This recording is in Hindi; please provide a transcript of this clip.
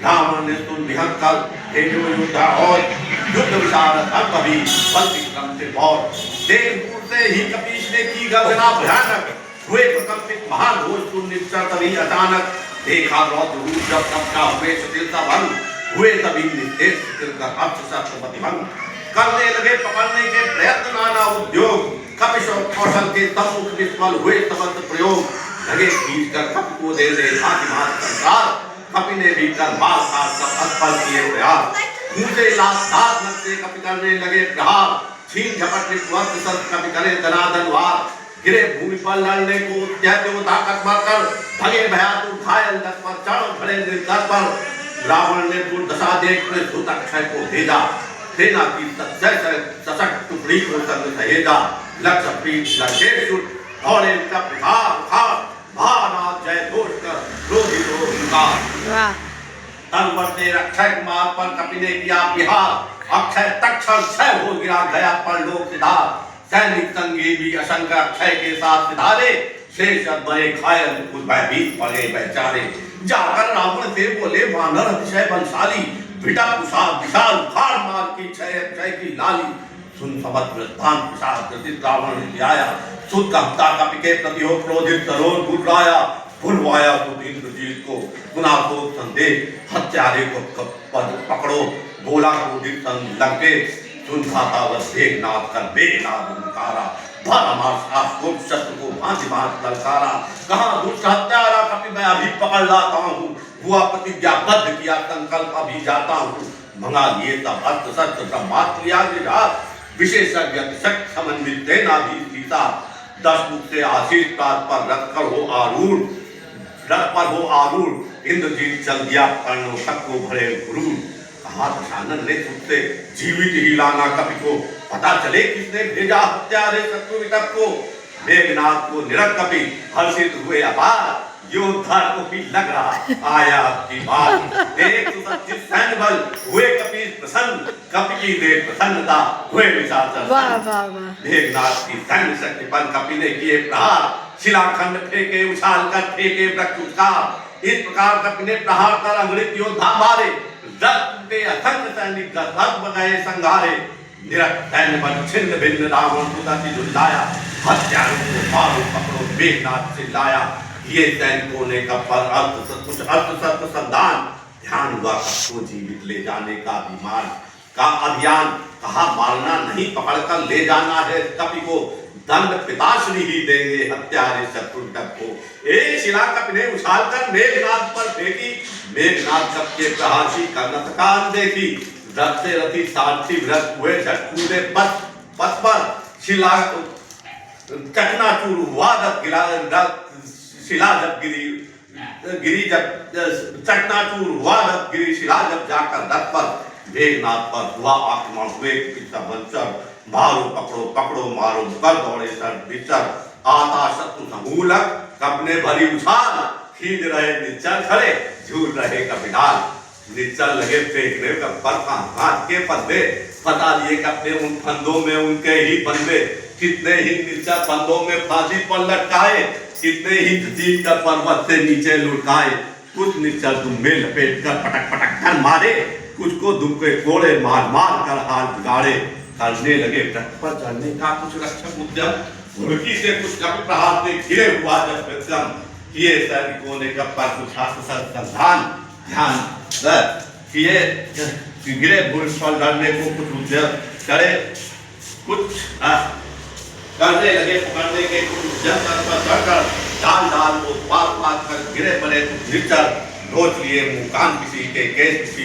रावण ने सुन निहत कर योद्धा और युद्ध विशारद कवि बल विक्रम से और देव दूर से ही कपीश ने की गर्जना भयानक हुए प्रकंपित महाघोष सुन निश्चर तभी अचानक देखा रौद्र रूप जब सबका हुए सतिलता भंग हुए तभी निस्तेज शिथिल कर अक्षशस्त्र भंग करने लगे पकड़ने के प्रयत्न नाना उद्योग कपिश और कौशल के तब मुख निष्फल हुए तबंध प्रयोग लगे खींच कर कपि को दे दे भांति भांति संसार कपि ने भी कर बाल काट सब असफल किए प्रयास मुंह से लात दांत नकते कपि करने लगे प्रहार छीन झपट निस्वर्थ सत कपि करे दनादन वार गिरे भूमि पर लड़ने को दैत्य ताकत मारकर भगे भयातुर घायल दस पर चढ़ खड़े निर्दर पर रावण ने दुर्दशा देख कर धूतक्षय को भेजा सेना की सशक्त टुकड़ी को संग सहेजा लक्ष्य पीठ लगे शुट और एक भानाथ जय घोष कर क्रोधित हो उनका तलवर से रक्षक मार्ग पर कपि ने किया बिहार अक्षय तक्षण क्षय हो गिरा गया पर लोक सिधार सैनिक संगी भी असंख्य अक्षय के साथ सिधारे शेष बने घायल कुछ भयभीत पड़े बेचारे जाकर रावण से बोले वानर अतिशय बलशाली बिटा कुशाल विशाल उखाड़ मार की क्षय की लाली सुन समझ वृद्धान प्रसाद कृतित रावण ने आया सुध कहता कपि के प्रति हो क्रोधित तरोर बुलवाया भुलवाया तो इंद्रजीत को पुनः तो संदेह हत्यारे को पकड़ो बोला क्रोधित संग लगे सुन खाता वह नाथ कर बेनाद उनकारा भर हमारा शस्त्र को भांति भांति ललकारा कहाँ दुष्ट हत्यारा कपि मैं अभी पकड़ लाता हूँ हुआ प्रतिज्ञाबद्ध किया संकल्प अभी जाता हूँ मंगा लिए तब अर्थ सत्य ब्रह्मास्त्र याद विशेषज्ञ शक्ति समन्वित भी सीता 10 मुख से आशीष प्राप्त पर रथ पर हो आरूढ़ इंद्रजीत चल दिया कर्णों तक को भरे गुरूर कहा दशानन ने तुझसे जीवित ही लाना कपि को पता चले किसने भेजा हत्यारे शत्रु विटप को मेघनाथ को निरत कपि हर्षित हुए अपार योद्धा को भी लग रहा आया की बात देख सुसज्जित सैन्य बल हुए कपि प्रसन्न कपि की देख प्रसन्नता हुए विशाल मेघनाथ की सैन्य शक्ति पर कपि ने किए प्रहार शिलाखंड फेंके उछाल कर फेंके वृक्ष उछाल इस प्रकार कपि ने प्रहार कर अंगड़ित योद्धा मारे रक्त के असंख्य सैनिक गदगद बनाए संघारे निरत सैन्य बल छिन्न भिन्न रावण को झुंझलाया हत्यारों को मारो पकड़ो मेघनाथ से लाया ये सैनिकों ने कपर कुछ अर्थ सत्य संधान ध्यान हुआ को जीवित ले जाने का अभिमान का अभियान कहा मारना नहीं पकड़कर ले जाना है कपि को दंड पिताश्री ही देंगे हत्यारे शत्रु को एक शिला कपि ने उछालकर मेघनाथ पर फेंकी मेघनाथ सबके प्रहासी का नतकान देखी रथ से रथी सारथी व्रत हुए झट कूदे पथ पर शिला चकनाचूर हुआ शिला जब गिरी जब चकनाचूर हुआ जब गिरी शिला जब जाकर रथ पर मेघनाथ पर हुआ आक्रमण हुए मारो पकड़ो पकड़ो मारो कर दौड़े सर बिचर आता शत्रु समूलक कपने भरी उछाल खींच रहे निश्चल खड़े झूल रहे कपिलाल निश्चल लगे फेंकने का पर हाथ के पत्ते पता लिए कपने उन फंदों में उनके ही बंदे कितने ही निश्चल फंदों में फांसी पर लटकाए कितने ही जीत कर पर्वत से नीचे लुढ़काए कुछ निश्चल दुम में लपेट कर पटक पटक कर मारे कुछ को दुम के कोड़े मार मार कर हाथ बिगाड़े करने लगे वृक्ष पर चढ़ने का कुछ रक्षक उद्यम घुड़की से कुछ कपि प्रहार से घिरे हुआ जब विक्रम किए सैनिकों ने कपा कुछ संधान ध्यान किए गिरे भूमि पर लड़ने को कुछ उद्यम करे कुछ करने लगे पकड़ने के कुछ उद्यम पर चढ़कर डाल डाल को पार पार कर गिरे पड़े कुछ निचर नोच लिए मुंह कान किसी के केस